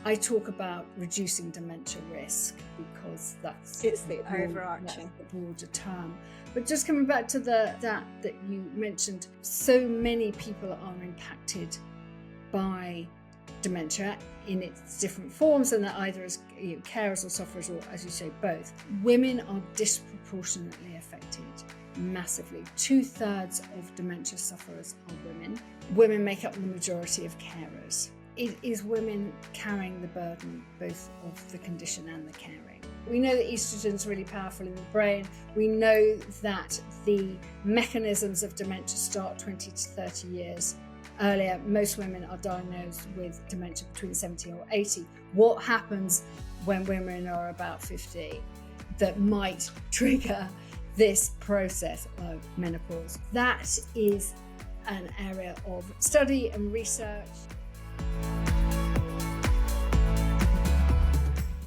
I talk about reducing dementia risk because It's the overarching. that's the broader term. But just coming back to that you mentioned, so many people are impacted by dementia in its different forms, and that either as carers or sufferers, or as you say, both. Women are disproportionately affected massively. 2/3 of dementia sufferers are women. Women make up the majority of carers. It is women carrying the burden both of the condition and the caring. We know that estrogen is really powerful in the brain. We know that the mechanisms of dementia start 20 to 30 years earlier. Most women are diagnosed with dementia between 70 or 80. What happens when women are about 50 that might trigger this process of menopause? That is an area of study and research.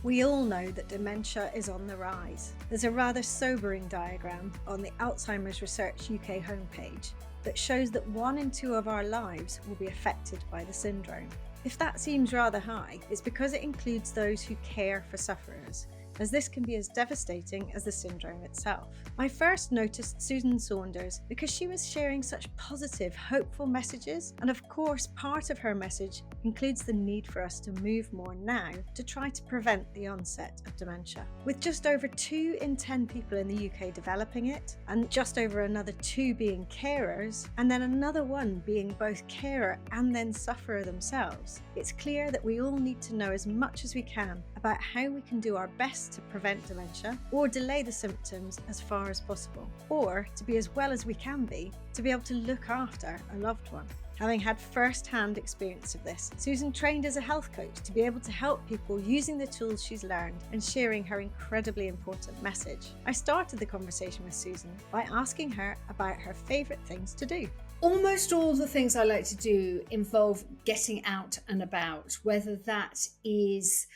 We all know that dementia is on the rise. There's a rather sobering diagram on the Alzheimer's Research UK homepage that shows that 1 in 2 of our lives will be affected by the syndrome. If that seems rather high, it's because it includes those who care for sufferers, as this can be as devastating as the syndrome itself. I first noticed Susan Saunders because she was sharing such positive, hopeful messages, and of course part of her message includes the need for us to move more now to try to prevent the onset of dementia. With just over 2 in 10 people in the UK developing it, and just over another 2 being carers, and then another 1 being both carer and then sufferer themselves, it's clear that we all need to know as much as we can about how we can do our best to prevent dementia or delay the symptoms as far as possible, or to be as well as we can be to be able to look after a loved one. Having had first-hand experience of this, Susan trained as a health coach to be able to help people using the tools she's learned and sharing her incredibly important message. I started the conversation with Susan by asking her about her favourite things to do. Almost all the things I like to do involve getting out and about, whether that is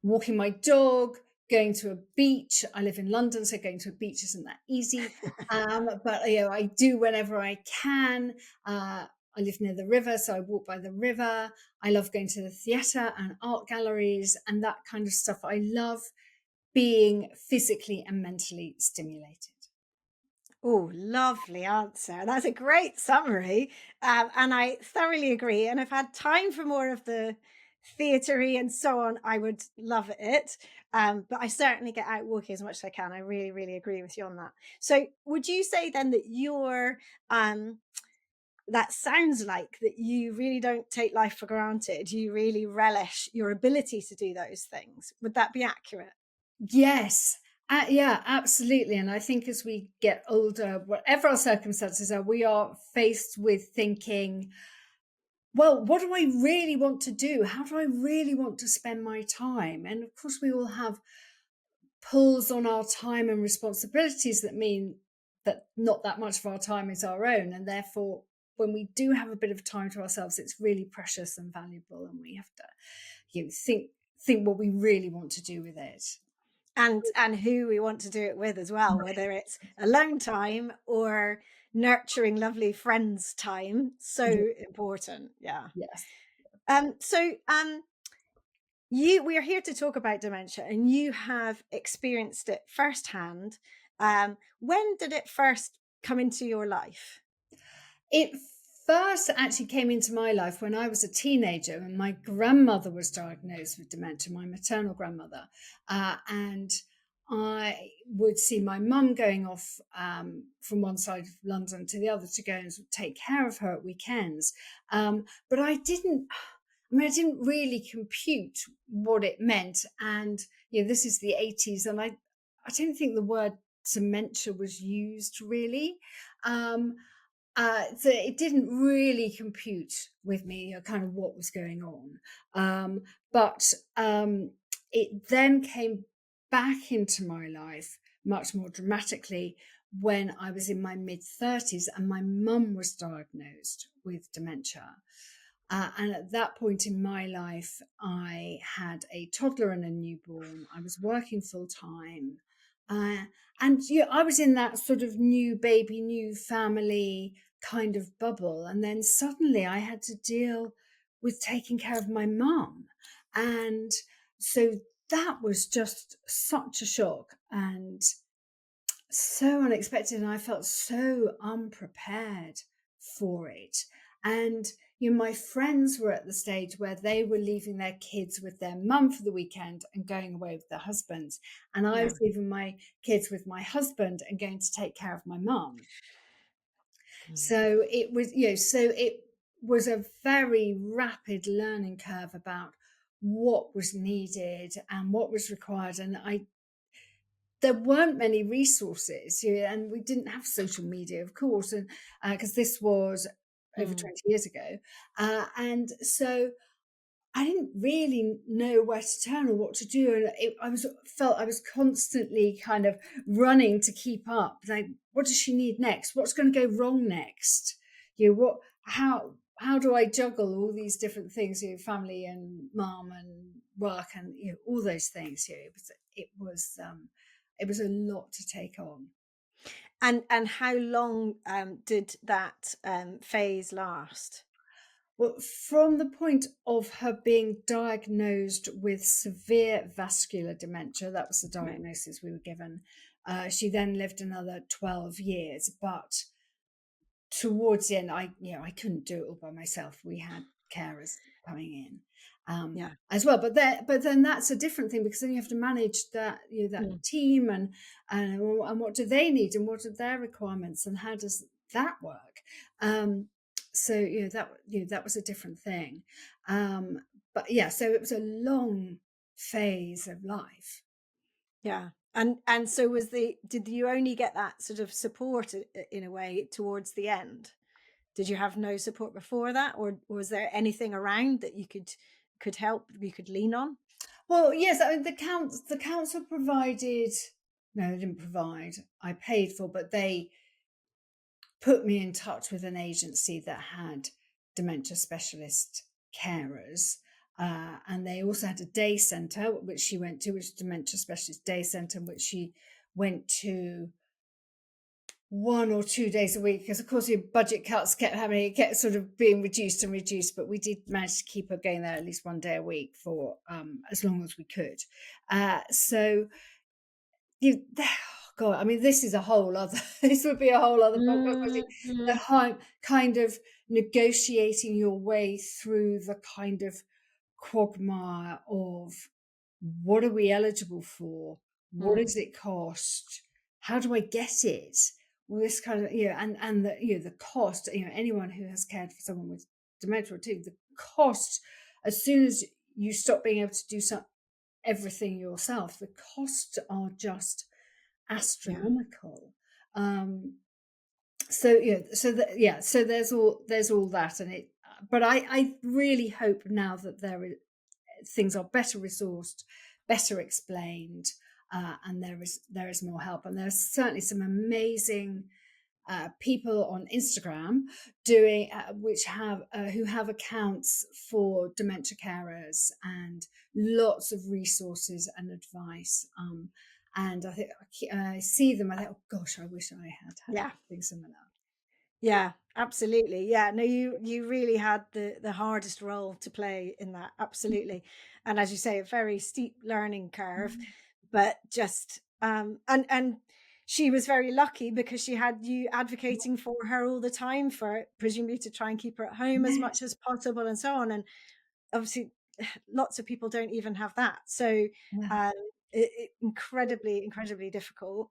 walking my dog, going to a beach. I live in London, so going to a beach isn't that easy. But I do whenever I can. I live near the river, so I walk by the river. I love going to the theatre and art galleries and that kind of stuff. I love being physically and mentally stimulated. Oh, lovely answer. That's a great summary. And I thoroughly agree. And if I had time for more of the theatery and so on, I would love it. But I certainly get out walking as much as I can. I really, really agree with you on that. So would you say then that that sounds like that you really don't take life for granted. You really relish your ability to do those things. Would that be accurate? Yes. Yeah, absolutely. And I think as we get older, whatever our circumstances are, we are faced with thinking, well, what do I really want to do? How do I really want to spend my time? And of course, we all have pulls on our time and responsibilities that mean that not that much of our time is our own. And therefore, when we do have a bit of time to ourselves, it's really precious and valuable. And we have to think what we really want to do with it. And who we want to do it with as well, whether it's alone time or nurturing lovely friends time. So important. Yeah. Yes. We are here to talk about dementia, and you have experienced it firsthand. When did it first come into your life? It first actually came into my life when I was a teenager, and my grandmother was diagnosed with dementia, my maternal grandmother. And I would see my mum going off from one side of London to the other to go and take care of her at weekends. But I didn't really compute what it meant. And this is the 80s, and I don't think the word dementia was used really. So it didn't really compute with me kind of what was going on. But it then came back into my life much more dramatically when I was in my mid-30s and my mum was diagnosed with dementia. And at that point in my life, I had a toddler and a newborn. I was working full time. And I was in that sort of new baby, new family kind of bubble. And then suddenly I had to deal with taking care of my mum. And so that was just such a shock and so unexpected. And I felt so unprepared for it. And my friends were at the stage where they were leaving their kids with their mum for the weekend and going away with their husbands. And I Yeah. was leaving my kids with my husband and going to take care of my mum. Mm. So it was a very rapid learning curve about what was needed and what was required. And there weren't many resources, and we didn't have social media, of course, and because this was over Mm. 20 years ago. And so I didn't really know where to turn or what to do, and felt I was constantly kind of running to keep up. Like, what does she need next? What's going to go wrong next? What? How do I juggle all these different things? Family and mum and work and all those things. It was a lot to take on. And how long did that phase last? Well, from the point of her being diagnosed with severe vascular dementia, that was the Right. diagnosis we were given. She then lived another 12 years, but towards the end, I couldn't do it all by myself. We had carers coming in Yeah. as well, but then that's a different thing because then you have to manage that Mm. team and what do they need and what are their requirements and how does that work? So that was a different thing, but yeah, so it was a long phase of life. Yeah. And so did you only get that sort of support in a way towards the end? Did you have no support before that, or was there anything around that you could help, you could lean on? Well, yes, I mean the council provided. No, they didn't provide. I paid for, but they put me in touch with an agency that had dementia specialist carers. And they also had a day centre, which she went to, which is dementia specialist day centre, which she went to 1 or 2 days a week, because of course your budget cuts kept happening, it kept sort of being reduced and reduced, but we did manage to keep her going there at least 1 day a week for as long as we could. So you God, I mean, this is a whole other this would be a whole other podcast. I think the Mm. kind of negotiating your way through the kind of quagmire of what are we eligible for? What Mm. does it cost? How do I get it? Well, this kind of, and the cost, anyone who has cared for someone with dementia too, the cost, as soon as you stop being able to do everything yourself, the costs are just Yeah. astronomical. So there's all that, and it. But I really hope now that things are better resourced, better explained, and there is more help, and there's certainly some amazing people on Instagram doing which have who have accounts for dementia carers and lots of resources and advice. And I think I see them. I think, oh gosh, I wish I had Yeah. something similar. Yeah, absolutely. Yeah, no, you really had the hardest role to play in that. Absolutely. And as you say, a very steep learning curve, but just and she was very lucky because she had you advocating for her all the time, for presumably to try and keep her at home as much Yes. as possible and so on. And obviously lots of people don't even have that. So Yeah. um incredibly difficult.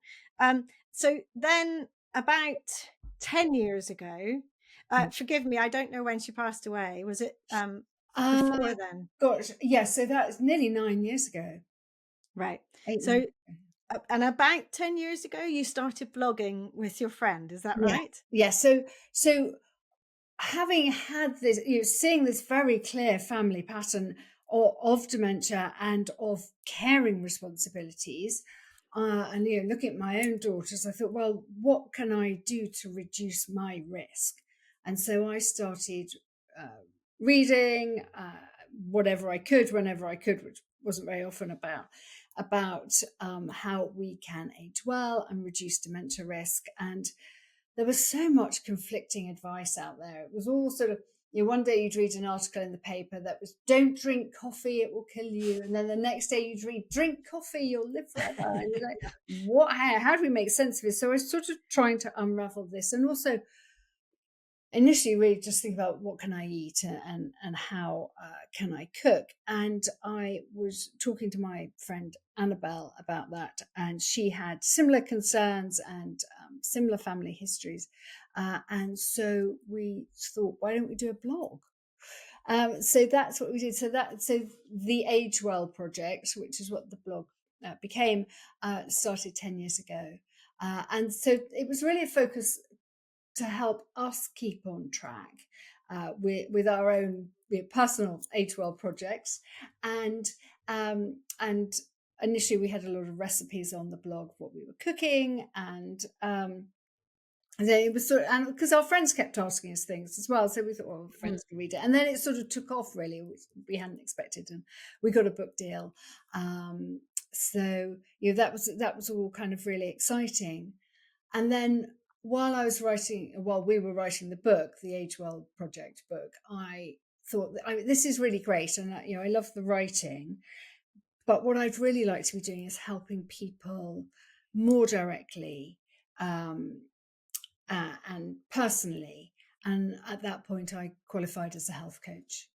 So then about 10 years ago, forgive me, I don't know when she passed away. Was it Uh, before then? Gosh, yeah. So that's nearly 9 years ago. Right. Eight, nine. So and about 10 years ago you started blogging with your friend, is that Yeah, right? yeah. So having had this, seeing this very clear family pattern of dementia and of caring responsibilities, and looking at my own daughters, I thought, well, what can I do to reduce my risk? And so I started uh, reading whatever I could, whenever I could, which wasn't very often, about how we can age well and reduce dementia risk. And there was so much conflicting advice out there. It was all sort of one day you'd read an article in the paper that was, don't drink coffee, it will kill you. And then the next day you'd read, drink coffee, you'll live forever. And you're like, what, how do we make sense of this? So I was sort of trying to unravel this, and also initially really just think about what can I eat, and how can I cook. And I was talking to my friend Annabelle about that, and she had similar concerns and similar family histories, and so we thought, why don't we do a blog? So that's what we did. So the Age Well project, which is what the blog became, started 10 years ago, and so it was really a focus to help us keep on track with our own personal Age Well projects. And initially we had a lot of recipes on the blog, what we were cooking, and then it was sort of, and because our friends kept asking us things as well, so we thought, well, friends can read it, and then it sort of took off really, which we hadn't expected, and we got a book deal. So that was all kind of really exciting. And then while we were writing the book, the Age Well project book, I thought that, this is really great, and I love the writing, but what I'd really like to be doing is helping people more directly, and personally. And at that point, I qualified as a health coach.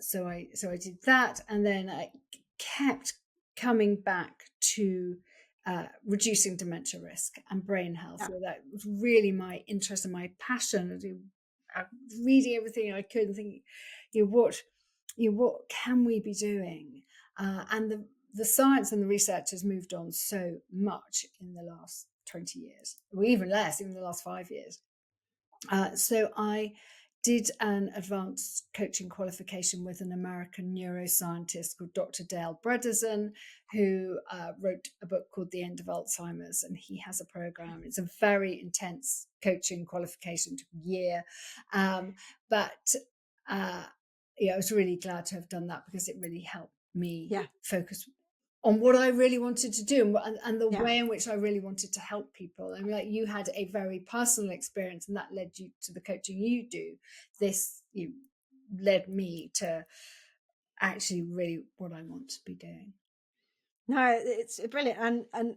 So I did that, and then I kept coming back to reducing dementia risk and brain health. Yeah. So that was really my interest and my passion. Reading everything I could and thinking, what can we be doing? And the science and the research has moved on so much in the last 20 years, or even less, even the last 5 years. So I did an advanced coaching qualification with an American neuroscientist called Dr. Dale Bredesen, who wrote a book called The End of Alzheimer's, and he has a program. It's a very intense coaching qualification, took a year, but I was really glad to have done that, because it really helped me focus on what I really wanted to do, and the way in which I really wanted to help people. I mean, like, you had a very personal experience, and that led you to the coaching you do. This led me to actually really what I want to be doing. No, it's brilliant. And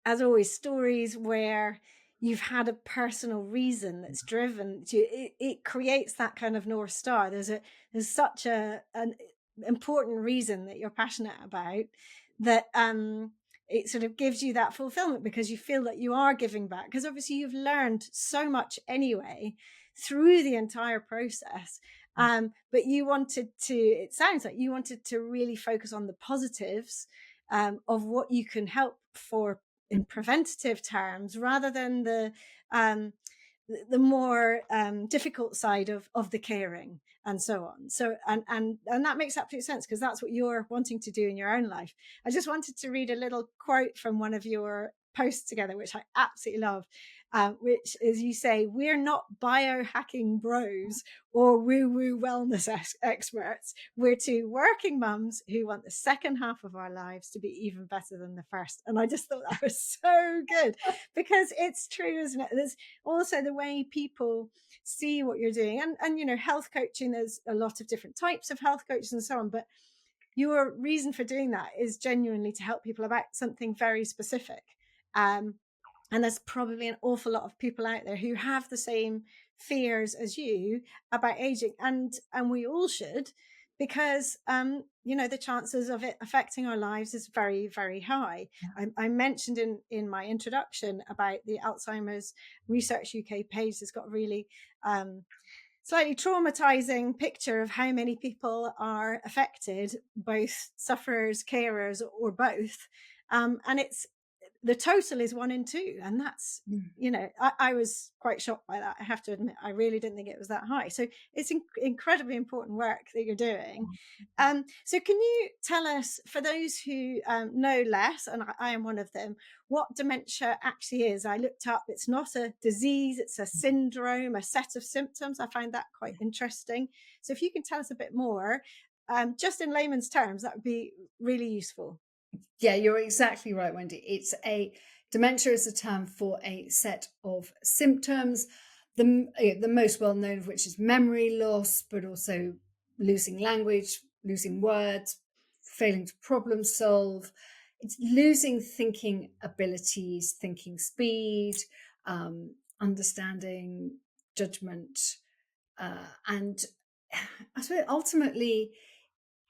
as always, stories where you've had a personal reason that's driven to it creates that kind of North Star. There's such an important reason that you're passionate about, that it sort of gives you that fulfillment, because you feel that you are giving back, because obviously you've learned so much anyway through the entire process. But you wanted to, it sounds like you wanted to really focus on the positives of what you can help for in preventative terms, rather than the more difficult side of the caring and so on. So and that makes absolute sense, because that's what you're wanting to do in your own life. I just wanted to read a little quote from one of your posts together, which I absolutely love, which is, you say, we're not biohacking bros or woo-woo wellness experts. We're two working mums who want the second half of our lives to be even better than the first. And I just thought that was so good, because it's true, isn't it? There's also the way people see what you're doing, and health coaching, there's a lot of different types of health coaches and so on, but your reason for doing that is genuinely to help people about something very specific. And there's probably an awful lot of people out there who have the same fears as you about aging, and we all should, because the chances of it affecting our lives is very, very high. I mentioned in my introduction about the Alzheimer's Research UK page that's got really slightly traumatizing picture of how many people are affected, both sufferers, carers, or both. And it's, the total is 1 in 2. And that's, I was quite shocked by that. I have to admit, I really didn't think it was that high. So it's incredibly important work that you're doing. So can you tell us, for those who know less, and I am one of them, what dementia actually is? I looked up, it's not a disease, it's a syndrome, a set of symptoms. I find that quite interesting. So if you can tell us a bit more, just in layman's terms, that would be really useful. Yeah, you're exactly right, Wendy. Dementia is a term for a set of symptoms the most well known of which is memory loss, but also losing language, losing words, failing to problem solve. It's losing thinking abilities, thinking speed, understanding, judgment, and I suppose ultimately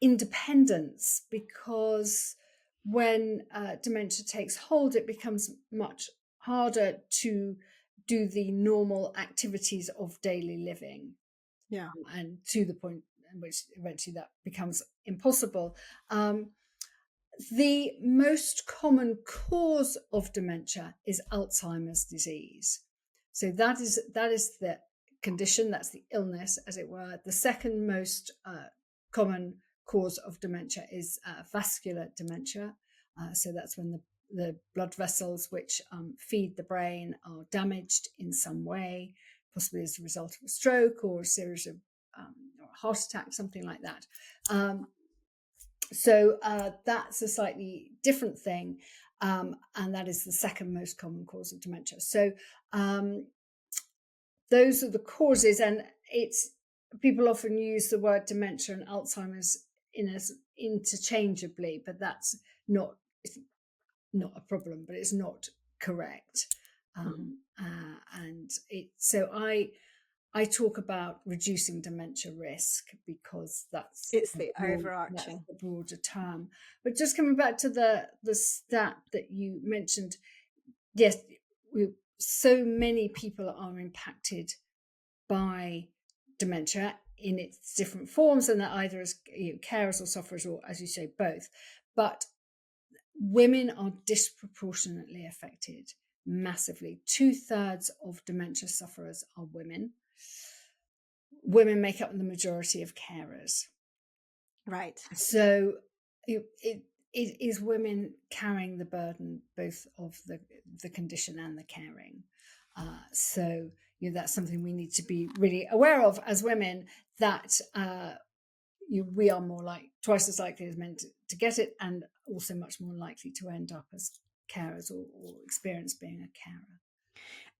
independence, because when dementia takes hold, it becomes much harder to do the normal activities of daily living. Yeah. And to the point in which eventually that becomes impossible. The most common cause of dementia is Alzheimer's disease. So that is the condition, that's the illness, as it were. The second most common cause of dementia is vascular dementia. So that's when the blood vessels which feed the brain are damaged in some way, possibly as a result of a stroke or a series of or a heart attack, something like that. So that's a slightly different thing, and that is the second most common cause of dementia. So those are the causes, and it's people often use the word dementia and Alzheimer's interchangeably, but that's not a problem, but it's not correct. And so I talk about reducing dementia risk because it's the overarching, that's the broader term. But just coming back to the stat that you mentioned, yes, so many people are impacted by dementia in its different forms, and they're either as carers or sufferers, or, as you say, both. But women are disproportionately affected massively. 2/3 of dementia sufferers are women. Women make up the majority of carers. Right. So it is women carrying the burden both of the condition and the caring. So that's something we need to be really aware of as women, that we are twice as likely as men to get it, and also much more likely to end up as carers or experience being a carer.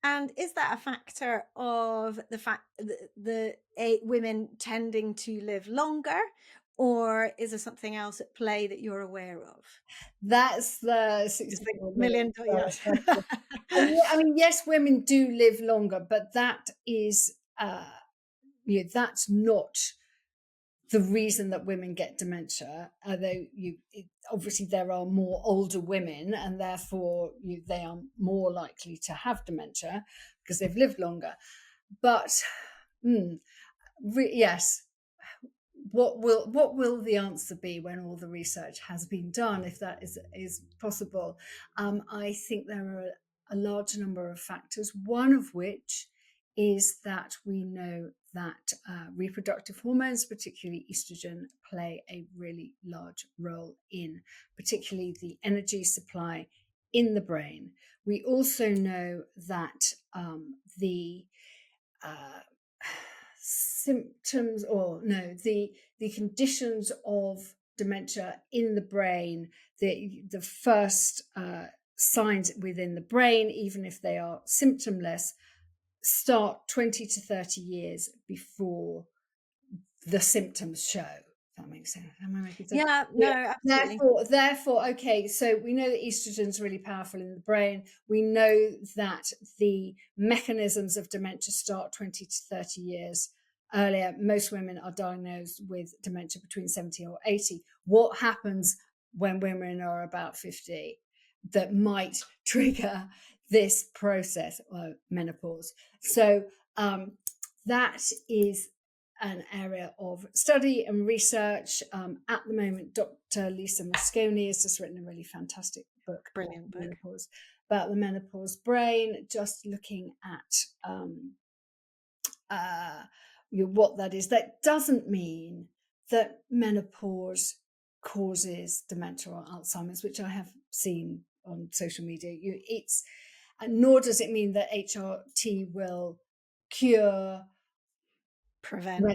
And is that a factor of the fact that the women tending to live longer, or is there something else at play that you're aware of? That's the $64 million. Yes. I mean, yes, women do live longer, but that is that's not the reason that women get dementia. Although obviously there are more older women, and therefore they are more likely to have dementia because they've lived longer. But yes, what will the answer be when all the research has been done, if that is possible? I think there are a large number of factors, one of which is that we know that reproductive hormones, particularly estrogen, play a really large role in particularly the energy supply in the brain. We also know that the symptoms, or no, the conditions of dementia in the brain, the first signs within the brain, even if they are symptomless, start 20 to 30 years before the symptoms show. That makes sense. Am I making sense? Yeah, no, absolutely. Therefore, okay, so we know that estrogen is really powerful in the brain. We know that the mechanisms of dementia start 20 to 30 years earlier. Most women are diagnosed with dementia between 70 or 80. What happens when women are about 50 that might trigger this process, menopause? So that is an area of study and research. At the moment, Dr. Lisa Mosconi has just written a really fantastic book, Brilliant book, about the menopause brain, just looking at what that is. That doesn't mean that menopause causes dementia or Alzheimer's, which I have seen on social media. Nor does it mean that HRT will cure prevent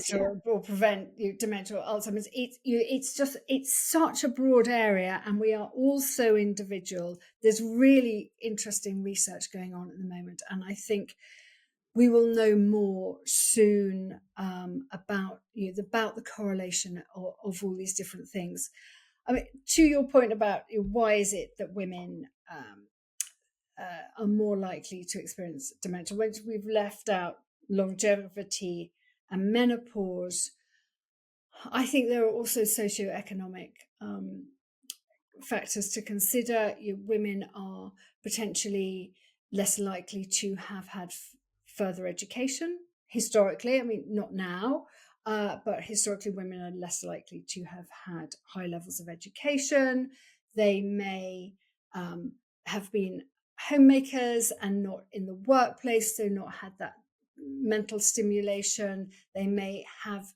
or prevent dementia or Alzheimer's. It's such a broad area, and we are all so individual. There's really interesting research going on at the moment, and I think we will know more soon about about the correlation of all these different things. I mean, to your point about why is it that women are more likely to experience dementia, once we've left out longevity and menopause, I think there are also socioeconomic factors to consider. Women are potentially less likely to have had further education historically. I mean, not now, but historically, women are less likely to have had high levels of education. They may have been homemakers and not in the workplace, so not had that mental stimulation. They may have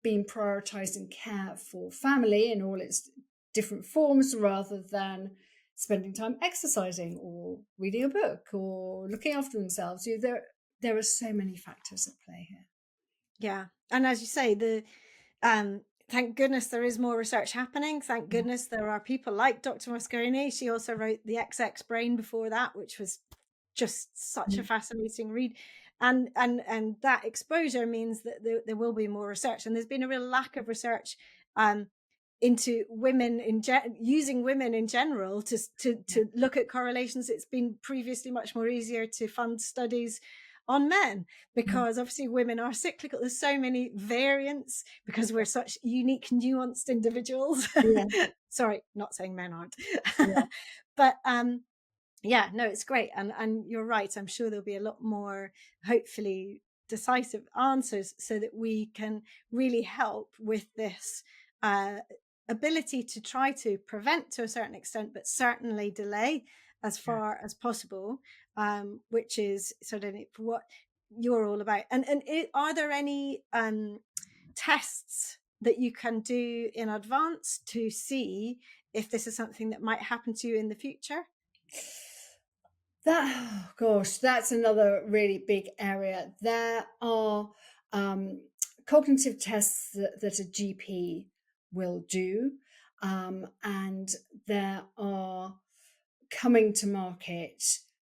been prioritized in care for family in all its different forms rather than spending time exercising or reading a book or looking after themselves. There are so many factors at play here. Yeah. And as you say, thank goodness there is more research happening. Thank goodness there are people like Dr. Mosconi. She also wrote The XX Brain before that, which was just such a fascinating read. And that exposure means that there will be more research. And there's been a real lack of research into women using women in general to look at correlations. It's been previously much more easier to fund studies on men because obviously women are cyclical. There's so many variants because we're such unique, nuanced individuals. Yeah. Sorry, not saying men aren't. Yeah. But yeah, no, it's great. And you're right. I'm sure there'll be a lot more, hopefully, decisive answers so that we can really help with this ability to try to prevent to a certain extent, but certainly delay as far as possible, which is sort of what you're all about. And are there any tests that you can do in advance to see if this is something that might happen to you in the future? That's another really big area. There are cognitive tests that a GP will do, and there are coming to market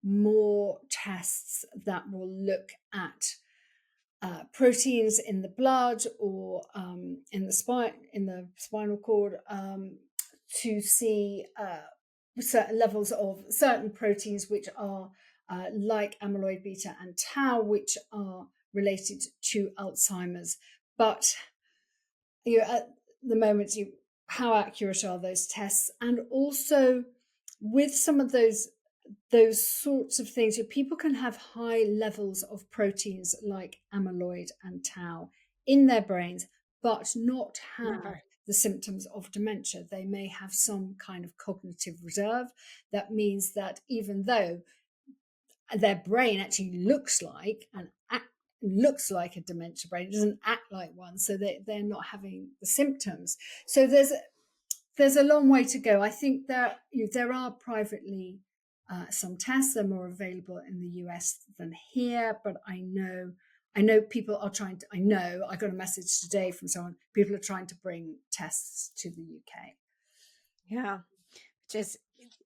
more tests that will look at proteins in the blood or in the spinal cord, to see certain levels of certain proteins which are like amyloid beta and tau, which are related to Alzheimer's. But at the moment, how accurate are those tests? And also with some of those sorts of things, people can have high levels of proteins like amyloid and tau in their brains, but not have the symptoms of dementia. They may have some kind of cognitive reserve. That means that even though their brain actually looks like a dementia brain, it doesn't act like one, so they're not having the symptoms. So there's a long way to go. I think there are privately some tests. They're more available in the US than here, but I know people are trying to. I got a message today from someone. People are trying to bring tests to the UK. Yeah, which is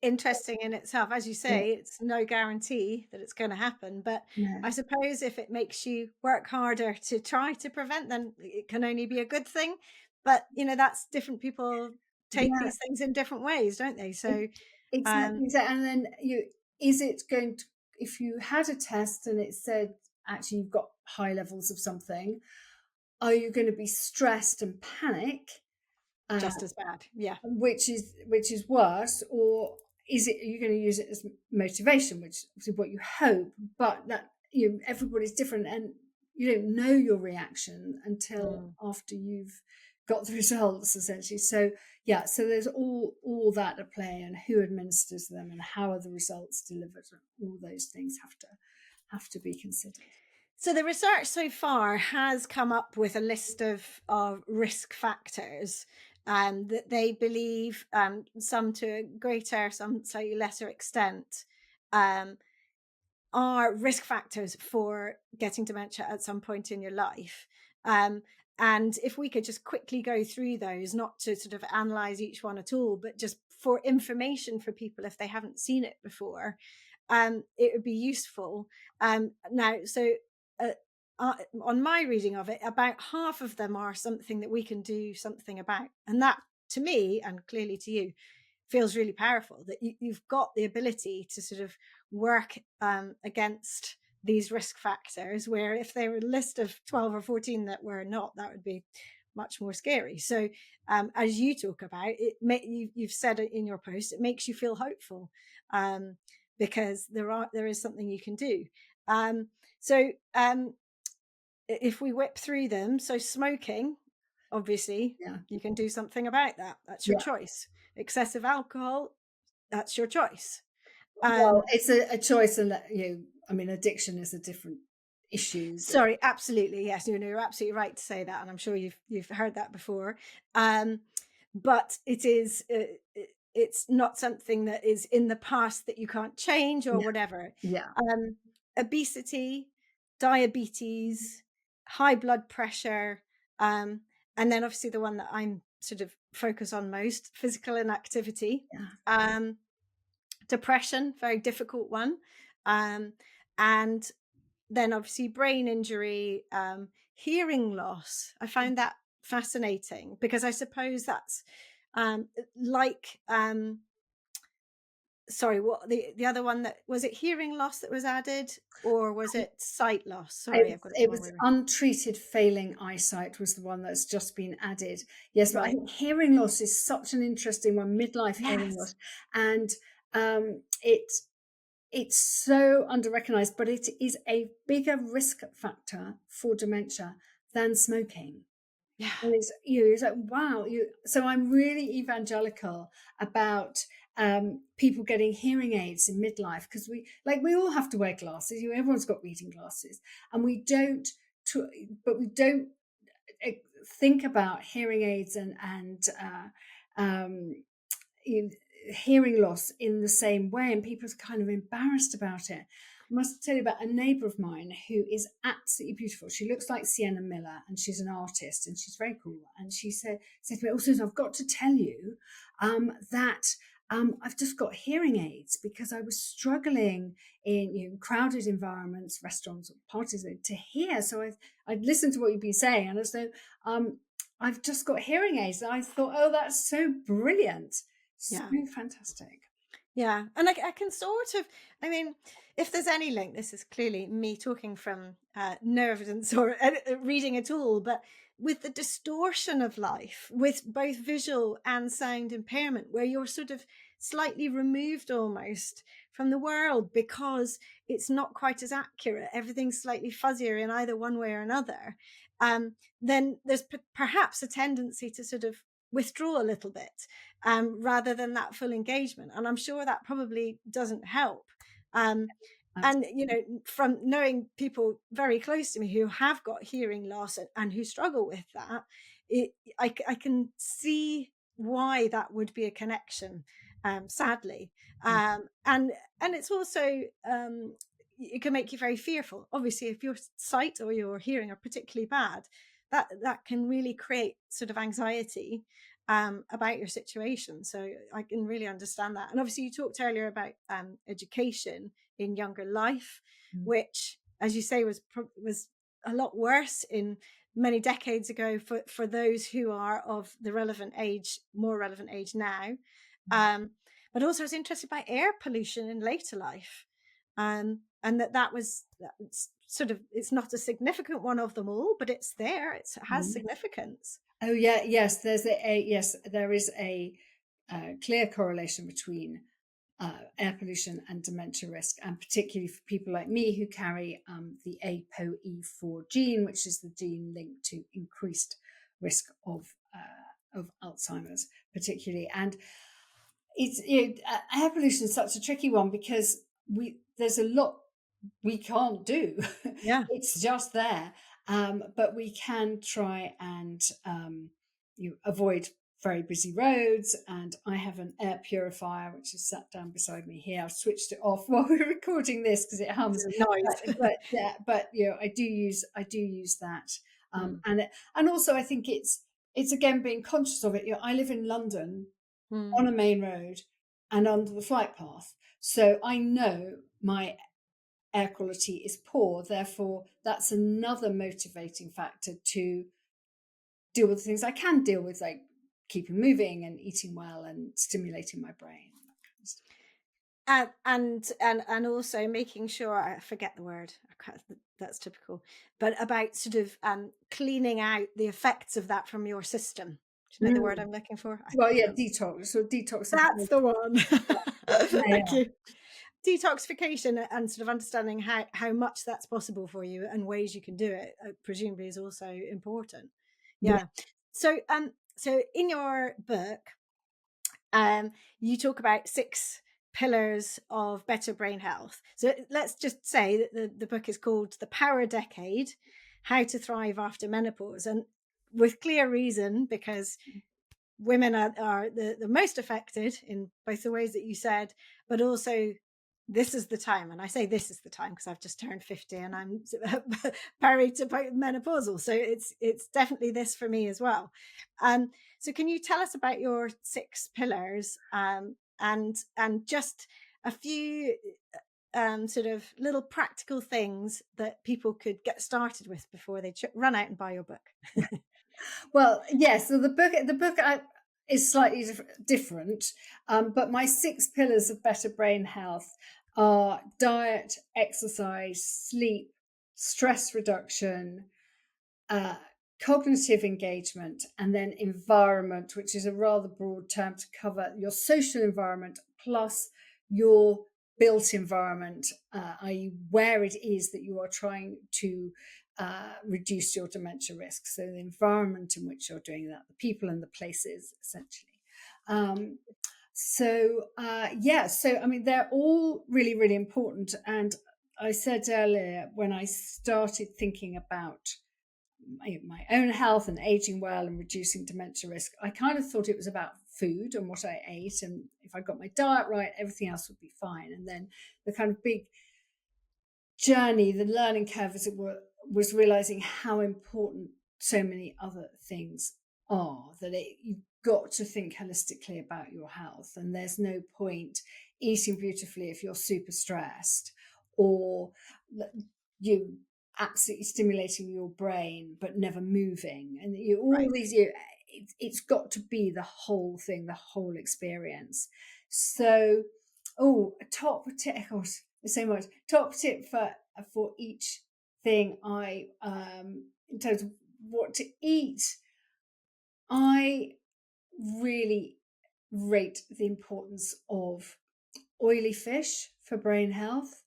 interesting in itself. As you say, it's no guarantee that it's going to happen, but I suppose if it makes you work harder to try to prevent, then it can only be a good thing. But that's different. People take these things in different ways, don't they? So exactly. And then is it going to, if you had a test and it said actually you've got high levels of something, are you going to be stressed and panic? Just as bad, yeah. Which is worse, or are you going to use it as motivation, which is what you hope? But that everybody's different, and you don't know your reaction until after you've got the results, essentially. So there's all that at play, and who administers them, and how are the results delivered. All those things have to be considered. So the research so far has come up with a list of risk factors that they believe, some to a greater, some slightly lesser extent, are risk factors for getting dementia at some point in your life. And if we could just quickly go through those, not to sort of analyze each one at all, but just for information for people if they haven't seen it before, it would be useful. Now, so on my reading of it, about half of them are something that we can do something about. And that, to me, and clearly to you, feels really powerful, that you've got the ability to sort of work against these risk factors, where if there were a list of 12 or 14 that were not, that would be much more scary. So as you talk about it, you've said it in your post, it makes you feel hopeful, because there is something you can do. So if we whip through them, so smoking, obviously, Yeah. you can do something about that. That's your Yeah. choice. Excessive alcohol, that's your choice. Well, it's a choice, and I mean, addiction is a different issue. Sorry, absolutely, yes, you're absolutely right to say that, and I'm sure you've heard that before. But it is, it's not something that is in the past that you can't change or Yeah. whatever. Yeah. Obesity, diabetes, high blood pressure, and then obviously the one that I'm sort of focus on most, physical inactivity. Yeah. Depression, very difficult one. And then obviously brain injury, hearing loss. I found that fascinating, because I suppose that's like, sorry, what the other one, that was it, hearing loss that was added, or was it sight loss? Sorry, I've got it the It wrong was way around. untreated failing eyesight was the one that's just been added. Yes, but I Right. think hearing loss is such an interesting one, midlife hearing Yes. loss, and it's so under-recognized, but it is a bigger risk factor for dementia than smoking. Yeah. And it's like, wow, so I'm really evangelical about people getting hearing aids in midlife, because we all have to wear glasses. Everyone's got reading glasses, and we don't uh, think about hearing aids and hearing loss in the same way, and people are kind of embarrassed about it. I must tell you about a neighbour of mine who is absolutely beautiful. She looks like Sienna Miller, and she's an artist, and she's very cool. And she said to me, "Oh, Susan, I've got to tell you that I've just got hearing aids, because I was struggling in crowded environments, restaurants, or parties, to hear. So I'd listened to what you've been saying, and as though I've just got hearing aids." And I thought, oh, that's so brilliant. So Yeah. fantastic. Yeah. And I can sort of, I mean, if there's any link, this is clearly me talking from no evidence or reading at all, but with the distortion of life, with both visual and sound impairment, where you're sort of slightly removed almost from the world because it's not quite as accurate, everything's slightly fuzzier in either one way or another, then there's perhaps a tendency to sort of withdraw a little bit, rather than that full engagement. And I'm sure that probably doesn't help. And, you know, from knowing people very close to me who have got hearing loss and who struggle with that, I can see why that would be a connection, sadly. And it's also, it can make you very fearful. Obviously, if your sight or your hearing are particularly bad, that can really create sort of anxiety about your situation. So I can really understand that. And obviously, you talked earlier about education in younger life, which, as you say, was a lot worse in many decades ago for those who are of the relevant age, more relevant age now. But also, I was interested by air pollution in later life, and that was sort of, it's not a significant one of them all, but it's there. It has significance. Oh yeah, yes. There is a clear correlation between air pollution and dementia risk, and particularly for people like me who carry the ApoE4 gene, which is the gene linked to increased risk of Alzheimer's, particularly. And it's air pollution is such a tricky one, because there's a lot we can't do. Yeah. It's just there, but we can try and avoid very busy roads. And I have an air purifier which is sat down beside me here. I've switched it off while we're recording this because it hums. Noise. But I do use that, and also I think it's again being conscious of it. I live in London on a main road and under the flight path, so I know my air quality is poor. Therefore, that's another motivating factor to deal with the things I can deal with, like keeping moving and eating well and stimulating my brain. And also making sure, I forget the word, that's typical, but about sort of cleaning out the effects of that from your system. Do you know the word I'm looking for? Well, yeah, detox or That's detoxification. the one. Yeah, Thank you. Detoxification and sort of understanding how much that's possible for you and ways you can do it, presumably is also important. yeah. Yeah. So in your book, you talk about 6 pillars of better brain health. So let's just say that the book is called The Power Decade: How to Thrive After Menopause, and with clear reason, because women are the most affected in both the ways that you said, but also this is the time. And I say this is the time because I've just turned 50 and I'm married to menopausal. So it's definitely this for me as well. So can you tell us about your 6 pillars, and just a few sort of little practical things that people could get started with before they run out and buy your book? Well, yes. So the book is slightly different, but my 6 pillars of better brain health are diet, exercise, sleep, stress reduction, cognitive engagement, and then environment, which is a rather broad term to cover your social environment plus your built environment, i.e., where it is that you are trying to reduce your dementia risk. So the environment in which you're doing that, the people and the places, essentially. So I mean, they're all really, really important. And I said earlier, when I started thinking about my own health and aging well and reducing dementia risk, I kind of thought it was about food and what I ate. And if I got my diet right, everything else would be fine. And then the kind of big journey, the learning curve, as it were, was realizing how important so many other things are, that you've got to think holistically about your health. And there's no point eating beautifully if you're super stressed, or you absolutely stimulating your brain but never moving, and it's got to be the whole thing, the whole experience. So top tip, of course, so much top tip for each thing. I in terms of what to eat, I really rate the importance of oily fish for brain health,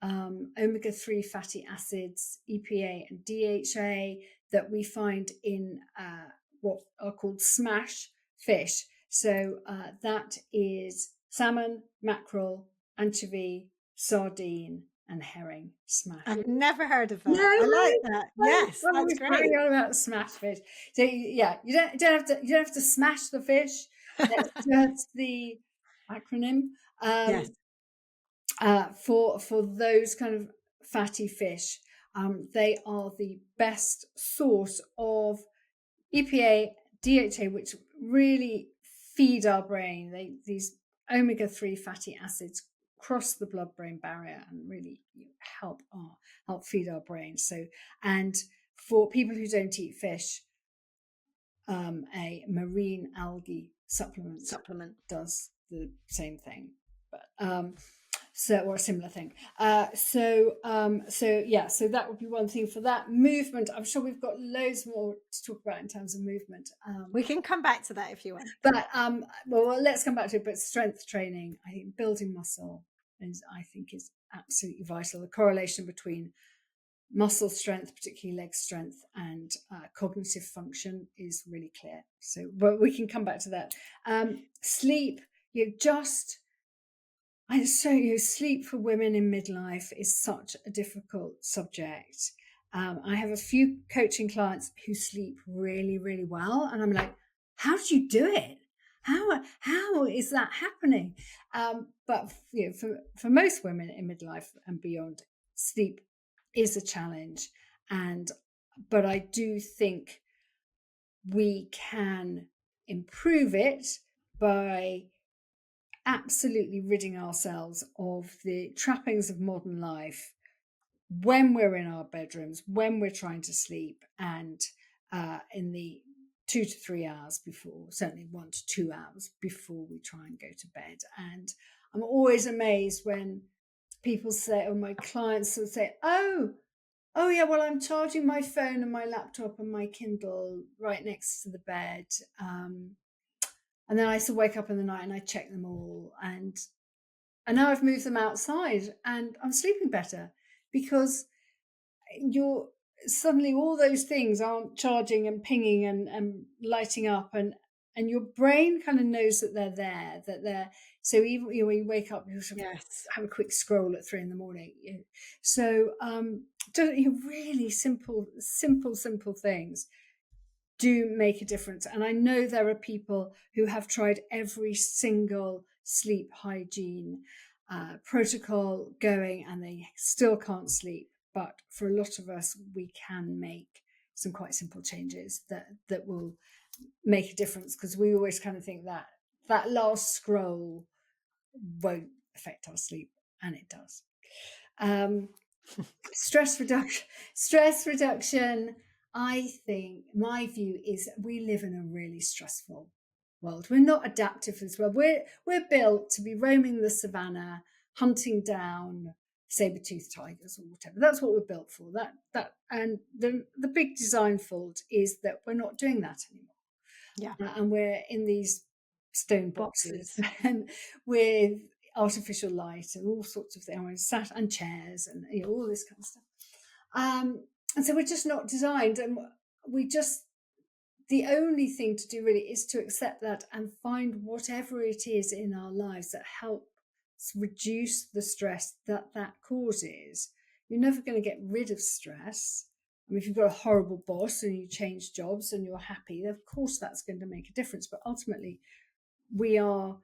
omega-3 fatty acids, EPA and DHA, that we find in what are called smash fish. So that is salmon, mackerel, anchovy, sardine, and herring. Smash. I've never heard of that. No, I like that. Yes, I'm that's always great. banging on about smash fish. So yeah, you don't have to smash the fish. That's just the acronym. Yes. For those kind of fatty fish. They are the best source of EPA, DHA, which really feed our brain. These omega-3 fatty acids cross the blood-brain barrier and really help feed our brain. So, and for people who don't eat fish, a marine algae supplement does the same thing, but or a similar thing. So that would be one thing for that. Movement, I'm sure we've got loads more to talk about in terms of movement. We can come back to that if you want. But well, let's come back to it. But strength training, I think building muscle is absolutely vital. The correlation between muscle strength, particularly leg strength, and cognitive function is really clear. So, but we can come back to that. Sleep, sleep for women in midlife is such a difficult subject. I have a few coaching clients who sleep really, really well, and I'm like, how do you do it? How is that happening? But for most women in midlife and beyond, sleep is a challenge, but I do think we can improve it by absolutely ridding ourselves of the trappings of modern life, when we're in our bedrooms, when we're trying to sleep, and in the 2 to 3 hours before, certainly 1 to 2 hours before we try and go to bed. And I'm always amazed when people say, or my clients will say, oh yeah, well, I'm charging my phone and my laptop and my Kindle right next to the bed. And then I sort of wake up in the night and I check them all. And now I've moved them outside and I'm sleeping better because you're suddenly all those things aren't charging and pinging and lighting up, and your brain kind of knows that they're there, that they're, so even when you wake up, you sort of Yes. have a quick scroll at 3 in the morning. So really simple things do make a difference. And I know there are people who have tried every single sleep hygiene protocol going and they still can't sleep. But for a lot of us, we can make some quite simple changes that will make a difference, because we always kind of think that that last scroll won't affect our sleep, and it does. Stress reduction. I think my view is we live in a really stressful world. We're not adaptive as well. We're built to be roaming the savannah, hunting down saber-toothed tigers or whatever. That's what we're built for. That and the big design fault is that we're not doing that anymore. Yeah. And we're in these stone boxes and with artificial light and all sorts of things, sat and chairs and all this kind of stuff. And so we're just not designed, and the only thing to do really is to accept that and find whatever it is in our lives that helps reduce the stress that causes. You're never going to get rid of stress. I mean, if you've got a horrible boss and you change jobs and you're happy, of course that's going to make a difference. But ultimately, we are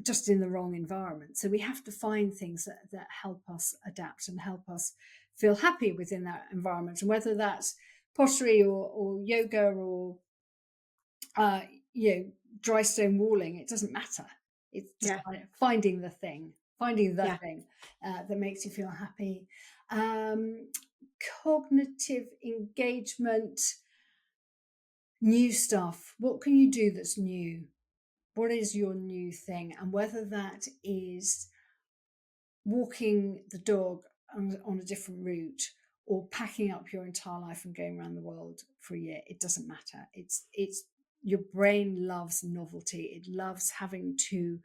just in the wrong environment. So we have to find things that help us adapt and help us feel happy within that environment. And whether that's pottery or yoga or dry stone walling, it doesn't matter. It's just finding the thing that makes you feel happy. Cognitive engagement, new stuff. What can you do that's new? What is your new thing? And whether that is walking the dog on a different route or packing up your entire life and going around the world for a year, it doesn't matter. It's your brain loves novelty. It loves having to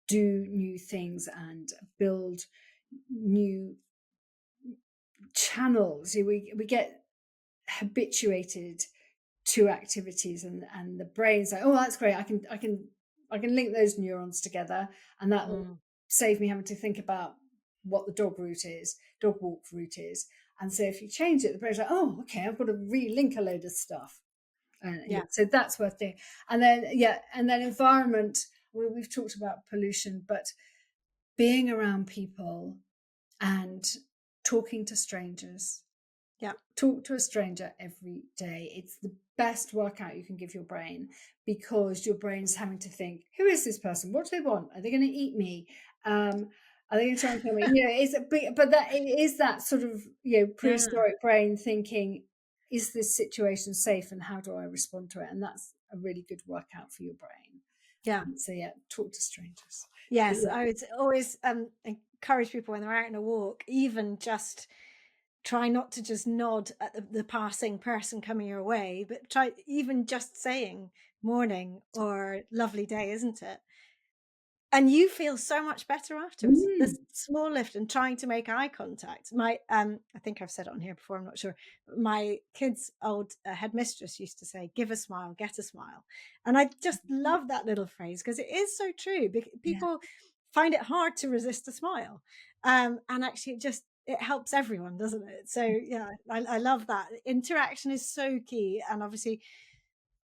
do new things and build new channels. We get habituated to activities, and the brain's like, oh, that's great. I can link those neurons together, and that will save me having to think about what the dog walk route is. And so if you change it, the brain's like, oh, okay, I've got to relink a load of stuff. So that's worth doing. And then environment. We've talked about pollution, but being around people and talking to strangers. Yeah. Talk to a stranger every day. It's the best workout you can give your brain, because your brain's having to think, who is this person? What do they want? Are they going to eat me? Are they going to try and kill me? But that it is that sort of prehistoric brain thinking, is this situation safe and how do I respond to it? And that's a really good workout for your brain. Yeah. So talk to strangers. Yes, I would always encourage people when they're out on a walk, even just try not to just nod at the passing person coming your way, but try even just saying morning or lovely day, isn't it? And you feel so much better afterwards. This small lift and trying to make eye contact. I think I've said it on here before, I'm not sure. My kids' old headmistress used to say, give a smile, get a smile. And I just love that little phrase because it is so true. People find it hard to resist a smile. And actually it helps everyone, doesn't it? So yeah, I love that. Interaction is so key. And obviously,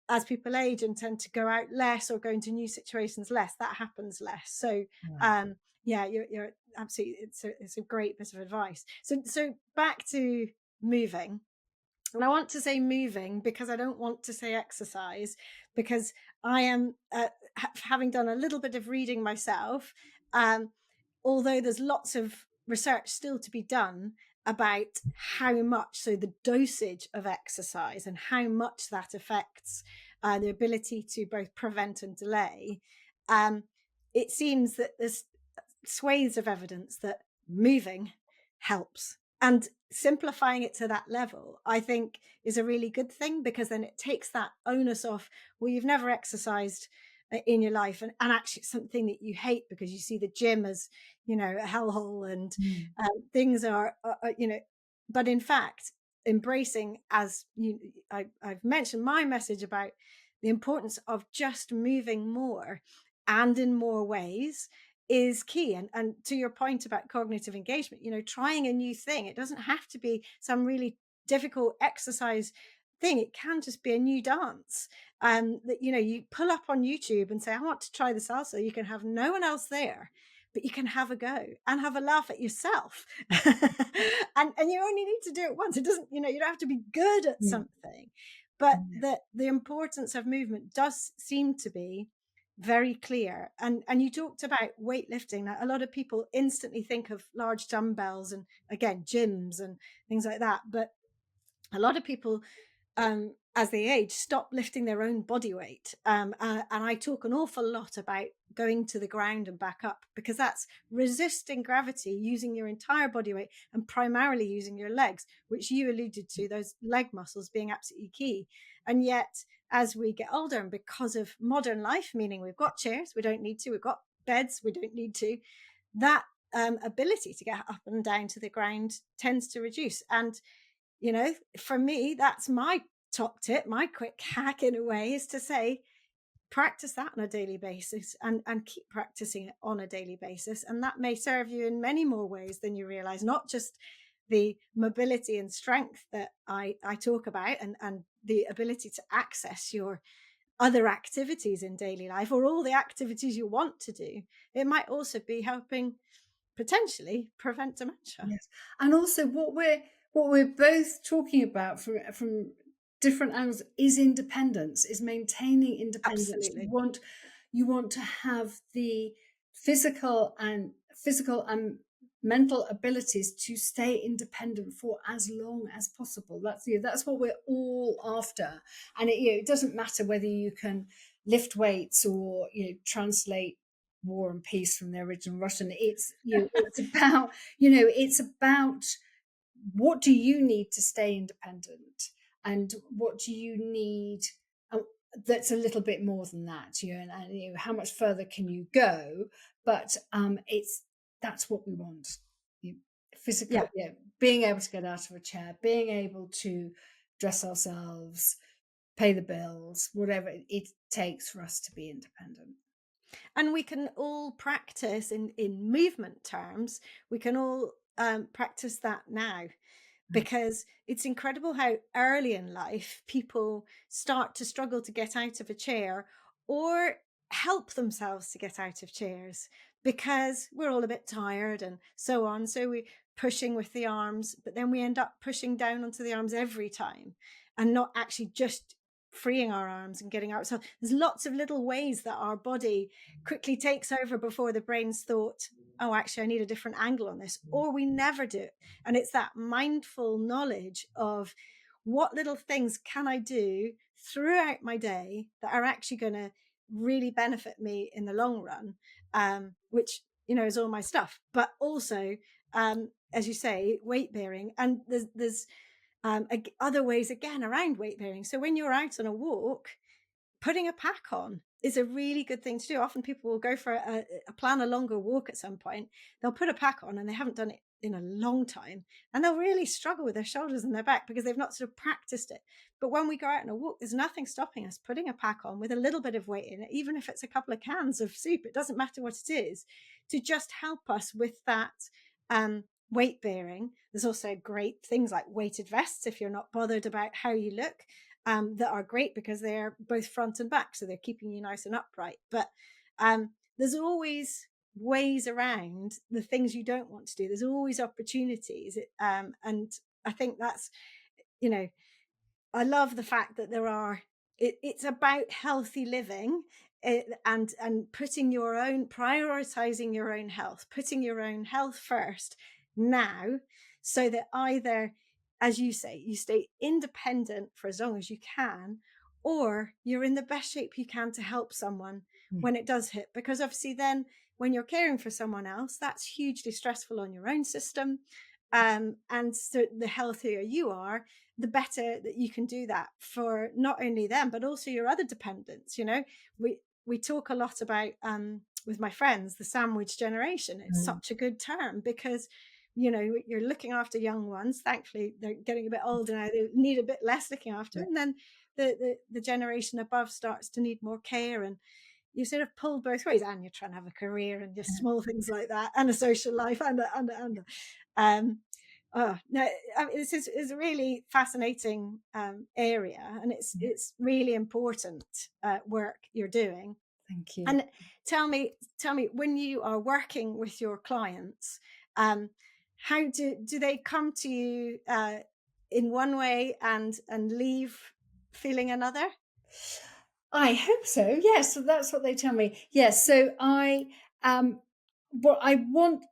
as people age and tend to go out less or go into new situations less, that happens less. So you're absolutely, it's a great bit of advice. So back to moving. And I want to say moving because I don't want to say exercise, because I am having done a little bit of reading myself, although there's lots of research still to be done, about how much, so the dosage of exercise and how much that affects the ability to both prevent and delay, it seems that there's swathes of evidence that moving helps. And simplifying it to that level, I think, is a really good thing, because then it takes that onus off. Well, you've never exercised in your life, and actually it's something that you hate because you see the gym as, a hellhole, and things are, but in fact, embracing, as I've mentioned my message about the importance of just moving more and in more ways is key. And to your point about cognitive engagement, trying a new thing, it doesn't have to be some really difficult exercise thing. It can just be a new dance that, you pull up on YouTube and say, I want to try the salsa. You can have no one else there, but you can have a go and have a laugh at yourself. and you only need to do it once. It doesn't, you don't have to be good at something. But the importance of movement does seem to be very clear. And you talked about weightlifting. Now, a lot of people instantly think of large dumbbells and, again, gyms and things like that. But a lot of people, as they age, stop lifting their own body weight. And I talk an awful lot about going to the ground and back up, because that's resisting gravity, using your entire body weight, and primarily using your legs, which you alluded to, those leg muscles being absolutely key. And yet, as we get older, and because of modern life, meaning we've got chairs, we don't need to, we've got beds, we don't need to, that ability to get up and down to the ground tends to reduce. And for me, that's my top tip, my quick hack in a way, is to say, practice that on a daily basis, and keep practicing it on a daily basis. And that may serve you in many more ways than you realize, not just the mobility and strength that I talk about, and the ability to access your other activities in daily life, or all the activities you want to do. It might also be helping potentially prevent dementia. Yes. And also what we're both talking about from different angles is independence, is maintaining independence. Absolutely. You want to have the physical and mental abilities to stay independent for as long as possible. That's what we're all after. And it doesn't matter whether you can lift weights or translate War and Peace from the original Russian. It's it's about what do you need to stay independent, and what do you need that's a little bit more than that, and how much further can you go? But that's what we want. Physical, being able to get out of a chair, being able to dress ourselves, pay the bills, whatever it takes for us to be independent. And we can all practice in movement terms. We can all practice that now, because it's incredible how early in life people start to struggle to get out of a chair or help themselves to get out of chairs, because we're all a bit tired and so on. So we're pushing with the arms, but then we end up pushing down onto the arms every time and not actually just freeing our arms and getting out. So there's lots of little ways that our body quickly takes over before the brain's thought, oh, actually, I need a different angle on this, or we never do it. And it's that mindful knowledge of what little things can I do throughout my day that are actually going to really benefit me in the long run, which, is all my stuff. But also, as you say, weight bearing. And there's other ways, again, around weight bearing. So when you're out on a walk, putting a pack on is a really good thing to do. Often people will go for plan a longer walk at some point. They'll put a pack on and they haven't done it in a long time, and they'll really struggle with their shoulders and their back because they've not sort of practiced it. But when we go out on a walk, there's nothing stopping us putting a pack on with a little bit of weight in it, even if it's a couple of cans of soup. It doesn't matter what it is, to just help us with that weight bearing. There's also great things like weighted vests, if you're not bothered about how you look, that are great because they're both front and back, so they're keeping you nice and upright. But there's always ways around the things you don't want to do. There's always opportunities, and I think that's, I love the fact that there are. It's about healthy living, and prioritizing your own health, putting your own health first now, so that either, as you say, you stay independent for as long as you can, or you're in the best shape you can to help someone when it does hit. Because obviously then when you're caring for someone else, that's hugely stressful on your own system. And so the healthier you are, the better that you can do that for not only them, but also your other dependents. We talk a lot about, with my friends, the sandwich generation. It's such a good term because, you're looking after young ones. Thankfully, they're getting a bit older now. They need a bit less looking after. And then the generation above starts to need more care, and you sort of pull both ways, and you're trying to have a career and just small things like that, and a social life, oh no, this is a really fascinating area, and it's really important work you're doing. Thank you. And tell me, when you are working with your clients, how do they come to you in one way and leave feeling another? I hope so. Yes, so that's what they tell me. Yes, so I what I want.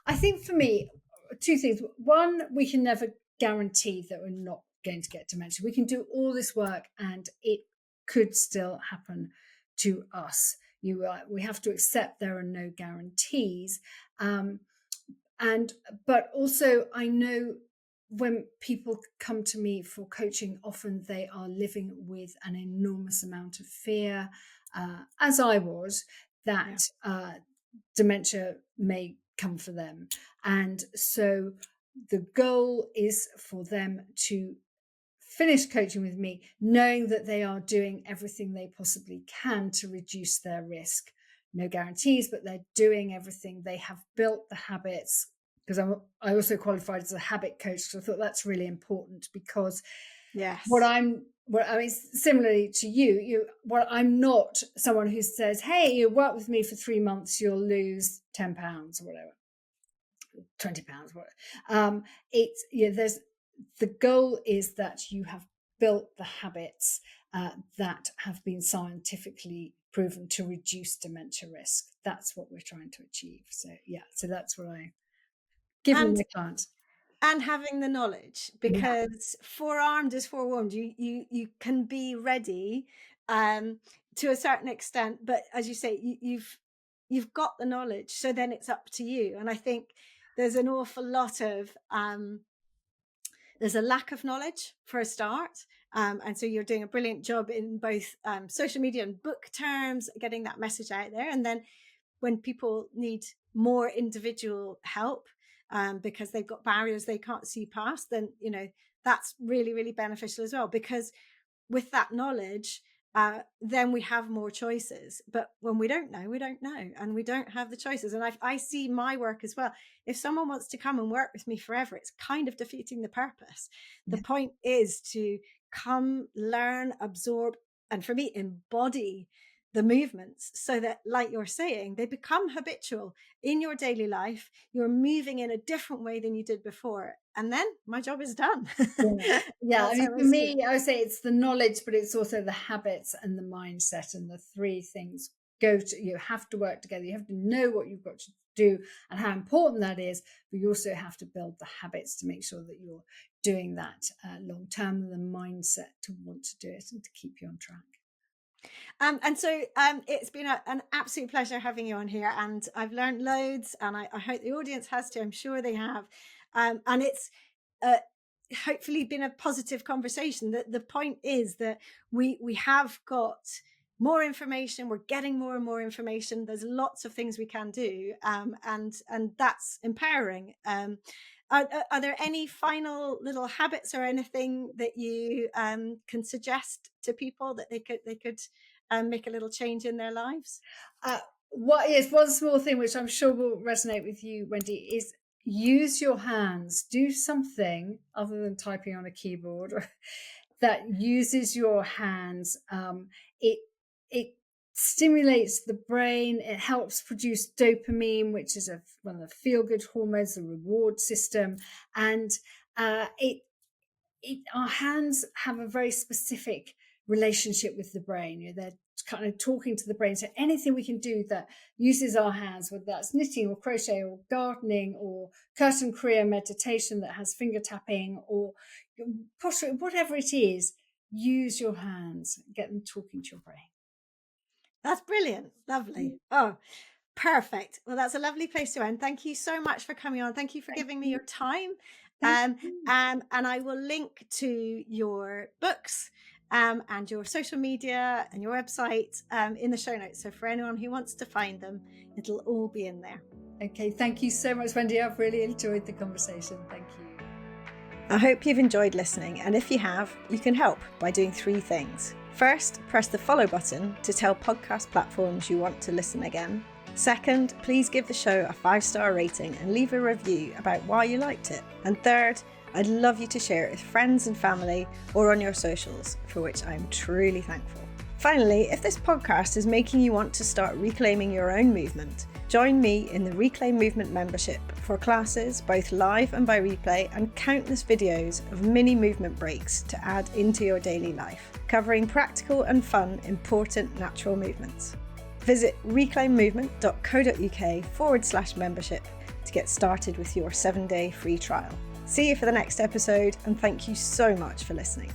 I think for me, two things. One, we can never guarantee that we're not going to get dementia. We can do all this work, and it could still happen to us. We have to accept there are no guarantees. But also, I know when people come to me for coaching, often they are living with an enormous amount of fear, as I was, that dementia may come for them. And so the goal is for them to finish coaching with me, knowing that they are doing everything they possibly can to reduce their risk. No guarantees, but they're doing everything. They have built the habits, because I also qualified as a habit coach, so I thought that's really important, because similarly to I'm not someone who says, hey, you work with me for 3 months, you'll lose 10 pounds or whatever, 20 pounds, whatever. The goal is that you have built the habits that have been scientifically proven to reduce dementia risk. That's what we're trying to achieve. So that's what I give my clients. And having the knowledge, because forearmed is forewarned. You can be ready to a certain extent, but as you say, you've got the knowledge, so then it's up to you. And I think there's an awful lot of there's a lack of knowledge for a start. And so you're doing a brilliant job in both social media and book terms, getting that message out there. And then when people need more individual help, because they've got barriers they can't see past, then that's really, really beneficial as well, because with that knowledge, then we have more choices. But when we don't know, and we don't have the choices. And I see my work as well. If someone wants to come and work with me forever, it's kind of defeating the purpose. The point is to come, learn, absorb, and for me, embody the movements, so that, like you're saying, they become habitual in your daily life. You're moving in a different way than you did before, and then my job is done. I mean, for me, I would say it's the knowledge, but it's also the habits and the mindset, and the three things you have to work together. You have to know what you've got to do and how important that is, but you also have to build the habits to make sure that you're doing that long term, and the mindset to want to do it and to keep you on track. And so it's been an absolute pleasure having you on here, and I've learned loads, and I hope the audience has too. I'm sure they have. And it's hopefully been a positive conversation. The point is that we have got more information. We're getting more and more information. There's lots of things we can do, and that's empowering. Are there any final little habits or anything that you can suggest to people that they could make a little change in their lives? One small thing which I'm sure will resonate with you, Wendy, is use your hands. Do something other than typing on a keyboard that uses your hands. It stimulates the brain. It helps produce dopamine, which is one of the feel-good hormones, the reward system. And our hands have a very specific relationship with the brain. They're kind of talking to the brain. So anything we can do that uses our hands, whether that's knitting or crochet or gardening or curtain kriya meditation that has finger tapping or pottery, whatever it is, use your hands, get them talking to your brain. That's brilliant. Lovely. Oh, perfect. Well, that's a lovely place to end. Thank you so much for coming on. Thank you for giving me your time. And I will link to your books and your social media and your website in the show notes. So for anyone who wants to find them, it'll all be in there. Okay, thank you so much, Wendy. I've really enjoyed the conversation. Thank you. I hope you've enjoyed listening, and if you have, you can help by doing 3 things. First, press the follow button to tell podcast platforms you want to listen again. Second, please give the show a 5-star rating and leave a review about why you liked it. And third, I'd love you to share it with friends and family or on your socials, for which I'm truly thankful. Finally, if this podcast is making you want to start reclaiming your own movement, join me in the Reclaim Movement membership for classes, both live and by replay, and countless videos of mini movement breaks to add into your daily life, covering practical and fun, important natural movements. Visit reclaimmovement.co.uk/membership to get started with your 7-day free trial. See you for the next episode, and thank you so much for listening.